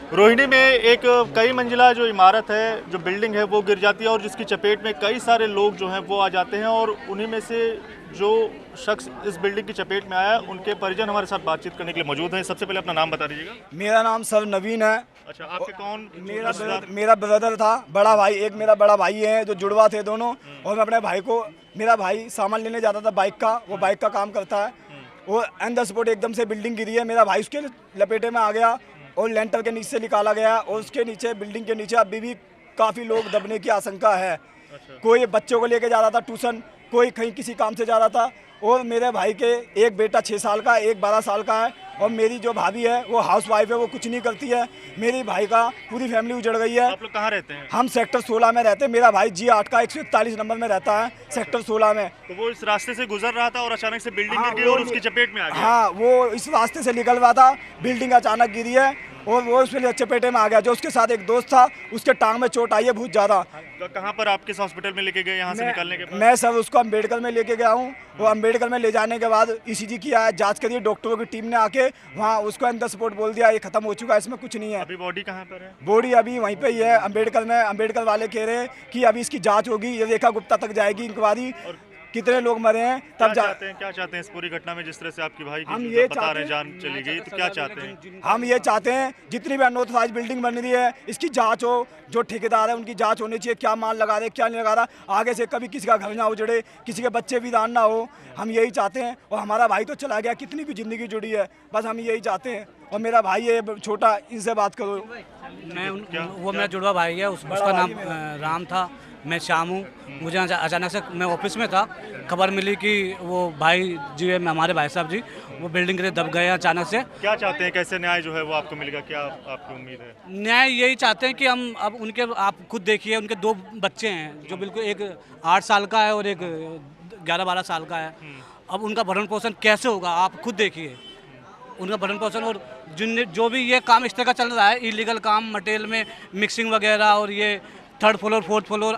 रोहिणी में एक कई मंजिला जो इमारत है, जो बिल्डिंग है, वो गिर जाती है और जिसकी चपेट में कई सारे लोग जो हैं वो आ जाते हैं और उन्हीं में से जो शख्स इस बिल्डिंग की चपेट में आया, उनके परिजन हमारे साथ बातचीत करने के लिए मौजूद हैं। सबसे पहले अपना नाम बता दीजिएगा। मेरा नाम सर नवीन है। अच्छा, आपके कौन? मेरा ब्रदर था, बड़ा भाई, एक मेरा बड़ा भाई है जो जुड़वा थे दोनों। और मैं अपने भाई को, मेरा भाई सामान लेने जाता था बाइक का, वो बाइक का काम करता है। वो ऑन द स्पॉट एकदम से बिल्डिंग गिरी है, मेरा भाई उसके लपेटे में आ गया और लेंटर के नीचे से निकाला गया और उसके नीचे, बिल्डिंग के नीचे अभी भी काफ़ी लोग दबने की आशंका है। कोई बच्चों को लेके जा रहा था ट्यूशन, कोई कहीं किसी काम से जा रहा था। और मेरे भाई के एक बेटा 6 साल का, एक 12 साल का है। और मेरी जो भाभी है वो हाउस वाइफ है, वो कुछ नहीं करती है। मेरी भाई का पूरी फैमिली उजड़ गई है। आप लोग कहाँ रहते हैं? हम सेक्टर 16 में रहते हैं। मेरा भाई G8 का 141 नंबर में रहता है, सेक्टर 16 में। तो वो इस रास्ते से गुजर रहा था और अचानक से बिल्डिंग गिर गई और उसकी चपेट में आ गया। हाँ, वो इस रास्ते से निकल रहा था, बिल्डिंग अचानक गिरी है और वो उसमें चपेटे में आ गया। जो उसके साथ एक दोस्त था, उसके टांग में चोट आई है बहुत ज़्यादा। कहाँ पर आप किस हॉस्पिटल में लेके गए यहाँ से निकालने के बाद? मैं सर उसको अम्बेडकर में लेके गया हूँ। वो अम्बेडकर में ले जाने के बाद ECG किया है, जांच करी, डॉक्टरों की टीम ने आके वहाँ उसको ऑन द स्पॉट बोल दिया ये खत्म हो चुका है, इसमें कुछ नहीं है। अभी बॉडी कहाँ पर है? बॉडी अभी वहीं पे ही है, अम्बेडकर में। अम्बेडकर वाले कह रहे हैं कि अभी इसकी जांच होगी, ये रेखा गुप्ता तक जाएगी इंक्वायरी, कितने लोग मरे हैं तब क्या चाहते हैं इस पूरी घटना में? जिस तरह से आपकी भाई हम की ये बता रहे हैं जान चली गई, तो क्या चाहते हैं? हम ये चाहते हैं जितनी भी अनऑथराइज्ड बिल्डिंग बन रही है इसकी जांच हो, जो ठेकेदार है उनकी जांच होनी चाहिए, क्या माल लगा रहे क्या नहीं लगा रहा, आगे से कभी किसी का घर ना उजड़े, किसी के बच्चे भी दान ना हो। हम यही चाहते हैं। और हमारा भाई तो चला गया, कितनी भी जिंदगी जुड़ी है, बस हम यही चाहते हैं। और मेरा भाई है छोटा, इनसे बात करो। वो मेरा जुड़वा भाई है, उसका नाम राम था, मैं श्याम हूँ। मुझे अचानक से, मैं ऑफिस में था, खबर मिली कि वो भाई जी है, हमारे भाई साहब जी, वो बिल्डिंग के दब गए हैं अचानक से। क्या चाहते हैं, कैसे न्याय जो है वो आपको मिलेगा, क्या आपकी उम्मीद है? न्याय यही चाहते हैं कि हम अब उनके, आप खुद देखिए, उनके 2 बच्चे हैं जो बिल्कुल, एक 8 साल का है और एक 11-12 साल का है। अब उनका भरण पोषण कैसे होगा, आप खुद देखिए उनका भरण पोषण। और जो भी ये काम इस तरह का चल रहा है, इलीगल काम, मटेरियल में मिक्सिंग वगैरह, और ये 3rd floor 4th floor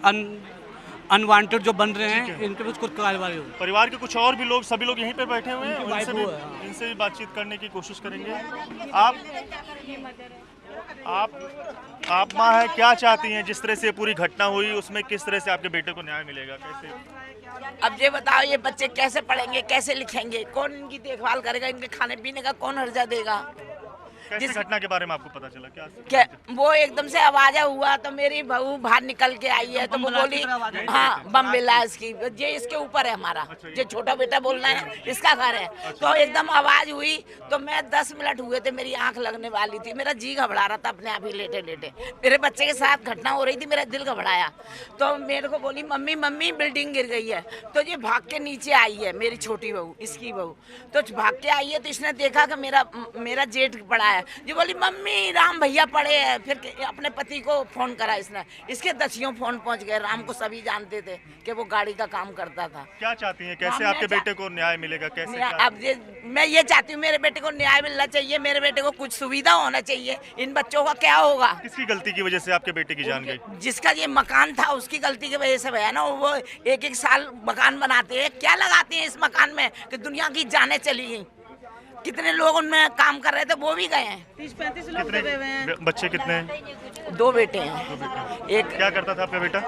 unwanted जो बन रहे हैं, इन पे कुछ कार्रवाई हो। परिवार के कुछ और भी लोग, सभी लोग यहीं पे बैठे हुए हैं, इनसे भी बातचीत करने की कोशिश करेंगे। आप माँ है, क्या चाहती हैं? जिस तरह से पूरी घटना हुई उसमें किस तरह से आपके बेटे को न्याय मिलेगा, कैसे? अब ये बताओ, ये बच्चे कैसे पढ़ेंगे, कैसे लिखेंगे, कौन इनकी देखभाल करेगा, इनके खाने पीने का कौन हर्जा देगा? कैसे घटना के बारे में आपको पता चला? क्या वो एकदम से आवाज हुआ तो मेरी बहू बाहर निकल के आई है, तो वो बोली हाँ बम मिला इसकी, ये इसके ऊपर है हमारा, ये छोटा बेटा बोल रहा है, इसका घर है। तो एकदम आवाज हुई तो मैं 10 मिनट हुए थे, मेरी आंख लगने वाली थी, मेरा जी घबरा रहा था अपने आप ही लेटे लेटे। मेरे बच्चे के साथ घटना हो रही थी, मेरा दिल घबराया। तो मेरे को बोली मम्मी मम्मी बिल्डिंग गिर गई है। तो ये भाग के नीचे आई है, मेरी छोटी बहू, इसकी बहू, तो भाग के आई है। तो इसने देखा कि मेरा जेठ पड़ा है। ये बोली मम्मी राम भैया पड़े हैं। फिर अपने पति को फोन करा इसने, इसके 10 फोन पहुंच गए। राम को सभी जानते थे कि वो गाड़ी का काम करता था। क्या चाहती हैं, कैसे आपके बेटे को न्याय मिलेगा, कैसे? अब मैं ये चाहती हूँ, मेरे बेटे को न्याय मिलना चाहिए, मेरे बेटे को कुछ सुविधा होना चाहिए। इन बच्चों का क्या होगा? किसकी गलती की वजह से आपके बेटे की जान गई? जिसका ये मकान था उसकी गलती की वजह से भैया ना, वो 1-1 साल मकान बनाते हैं, क्या लगाते हैं इस मकान में कि दुनिया की जानें चली गई। कितने लोग उनमें काम कर रहे थे वो भी गए हैं। 30-35 लोग दबे हुए हैं। बच्चे कितने हैं? 2 बेटे हैं। एक क्या करता था आपका बेटा?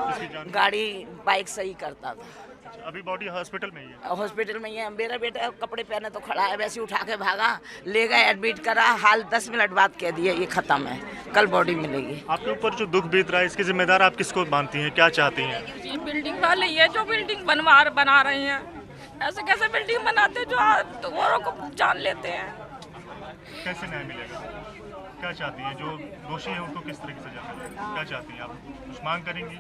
गाड़ी बाइक सही करता था। अभी बॉडी हॉस्पिटल में ही है? हॉस्पिटल में ही है। मेरा बेटा कपड़े पहने तो खड़ा है, वैसे उठा के भागा, ले गए एडमिट करा, हाल 10 मिनट बाद कह दिया ये खत्म है, कल बॉडी मिलेगी। आपके ऊपर जो दुख बीत रहा है, इसके जिम्मेदार आप किसको मानती हैं, क्या चाहती हैं? बिल्डिंग वाले ये जो बिल्डिंग बना रहे हैं, ऐसे कैसे बिल्डिंग बनाते जो औरों को जान लेते हैं? कैसे न्याय मिलेगा, क्या चाहती हैं? जो दोषी है उनको किस तरह की सजा मिलेगी, क्या चाहती हैं आप? कुछ मांग करेंगी,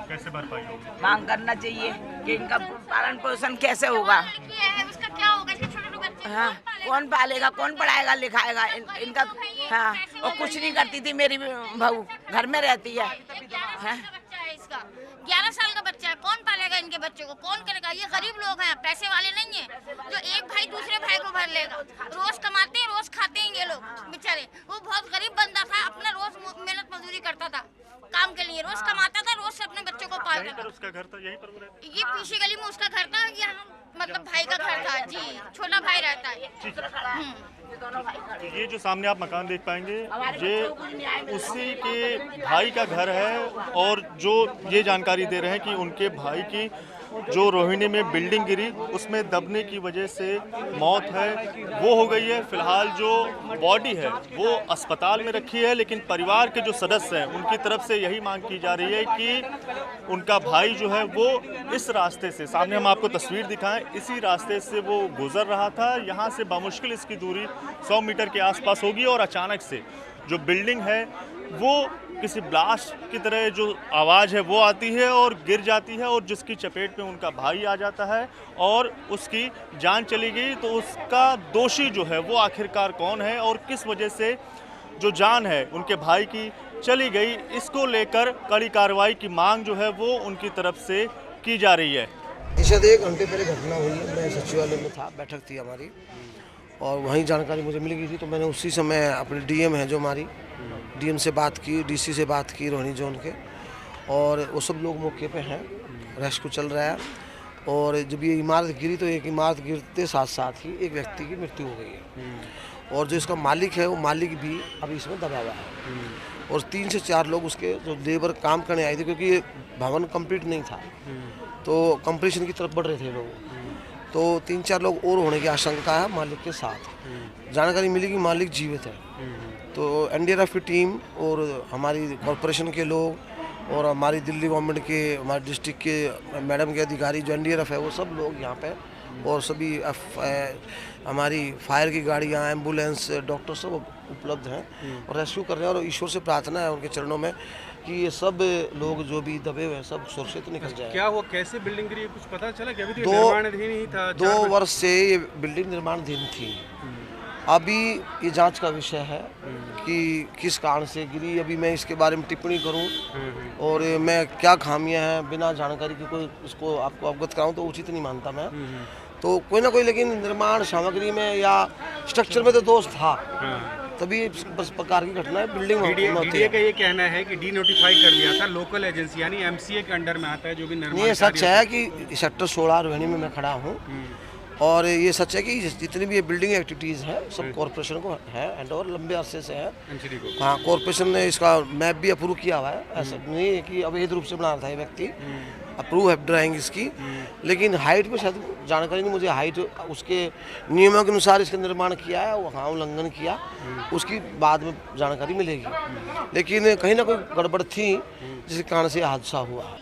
कैसे भरपाई होगी? मांग करना चाहिए कि इनका पालन पोषण कैसे होगा, उसका क्या होगा, इसके छोटे बच्चे हाँ कौन पालेगा, कौन पढ़ाएगा लिखाएगा इनका। हाँ, और कुछ नहीं करती थी मेरी बहू, घर में रहती है। 11 साल का बच्चा है, कौन पालेगा इनके बच्चे को, कौन करेगा? ये गरीब लोग हैं, पैसे वाले नहीं है जो एक भाई दूसरे भाई को भर लेगा। रोज कमाते हैं, रोज खाते हैं ये लोग बेचारे। वो बहुत गरीब बंदा था, अपना रोज मेहनत मजदूरी करता था काम के लिए, रोज कमाता था, रोज से अपने बच्चों को गोपाल यहीं का पर उसका घर था, यहीं पर वो रहता ये पीछे गली में उसका घर था, यहाँ मतलब भाई का घर था जी, छोटा भाई रहता है। तो ये जो सामने आप मकान देख पाएंगे, ये उसी के भाई का घर है। और जो ये जानकारी दे रहे हैं कि उनके भाई की जो रोहिणी में बिल्डिंग गिरी उसमें दबने की वजह से मौत है, वो हो गई है। फिलहाल जो बॉडी है वो अस्पताल में रखी है, लेकिन परिवार के जो सदस्य हैं उनकी तरफ से यही मांग की जा रही है कि उनका भाई जो है वो इस रास्ते से, सामने हम आपको तस्वीर दिखाएं, इसी रास्ते से वो गुजर रहा था। यहाँ से बामुश्किल इसकी दूरी 100 मीटर के आसपास होगी और अचानक से जो बिल्डिंग है वो किसी ब्लास्ट की तरह जो आवाज़ है वो आती है और गिर जाती है, और जिसकी चपेट में उनका भाई आ जाता है और उसकी जान चली गई। तो उसका दोषी जो है वो आखिरकार कौन है और किस वजह से जो जान है उनके भाई की चली गई, इसको लेकर कड़ी कार्रवाई की मांग जो है वो उनकी तरफ से की जा रही है। शायद 1 घंटे पहले घटना हुई है, मैं सचिवालय में था, बैठक थी हमारी, और वहीं जानकारी मुझे मिल गई थी। तो मैंने उसी समय अपने डीएम है जो हमारी, डीएम से बात की, डीसी से बात की रोहिणी जोन के, और वो सब लोग मौके पे हैं, रेस्क्यू चल रहा है। और जब ये इमारत गिरी तो एक इमारत गिरते साथ साथ ही एक व्यक्ति की मृत्यु हो गई है, और जो इसका मालिक है वो मालिक भी अभी इसमें दबा हुआ है, और 3 से 4 लोग उसके जो लेबर काम करने आए थे, क्योंकि ये भवन कंप्लीट नहीं था तो कंप्लीशन की तरफ बढ़ रहे थे लोग, तो 3-4 लोग और होने की आशंका है मालिक के साथ। जानकारी मिली कि मालिक जीवित है, तो एनडीआरएफ की टीम और हमारी कॉरपोरेशन के लोग और हमारी दिल्ली गवर्नमेंट के, हमारे डिस्ट्रिक्ट के मैडम के अधिकारी जो एनडीआरएफ है वो सब लोग यहाँ पे, और सभी हमारी फायर की गाड़ियाँ, एम्बुलेंस, डॉक्टर सब उपलब्ध हैं और रेस्क्यू कर रहे हैं। और ईश्वर से प्रार्थना है उनके चरणों में कि ये सब लोग जो भी दबे हुए हैं सब सुरक्षित निकल जाए। क्या वो कैसे बिल्डिंग गिरी कुछ पता चला? कि अभी तो निर्माणाधीन ही था, 2 वर्ष से ये बिल्डिंग निर्माणाधीन थी। अभी ये जांच का विषय है कि किस कारण से गिरी। अभी मैं इसके बारे में टिप्पणी करूं और मैं क्या खामियां हैं बिना जानकारी के कोई इसको आपको अवगत कराऊं तो उचित नहीं मानता मैं। तो कोई ना कोई, लेकिन निर्माण सामग्री में या स्ट्रक्चर में तो दोष था, तभी इस प्रकार की घटना है। बिल्डिंग डीडीए का ये कहना है कि डी नोटिफाई कर दिया था, लोकल एजेंसी यानी एमसीए के अंडर में आता है जो भी निर्माण। ये सच है कि सेक्टर 16 रोहिणी में मैं खड़ा हूँ, और ये सच है कि जितनी भी ये बिल्डिंग एक्टिविटीज़ है सब कॉरपोरेशन को है एंड और लंबे अरसे से है। हाँ, कॉरपोरेशन ने इसका मैप भी अप्रूव किया हुआ है, ऐसा नहीं है कि अवैध रूप से बना रहा था ये व्यक्ति। अप्रूव है ड्राइंग इसकी, लेकिन हाइट में शायद जानकारी नहीं मुझे, हाइट उसके नियमों के अनुसार इसका निर्माण किया है, वहाँ उल्लंघन किया, उसकी बाद में जानकारी मिलेगी। लेकिन कहीं ना कोई गड़बड़ थी जिसके कारण से हादसा हुआ।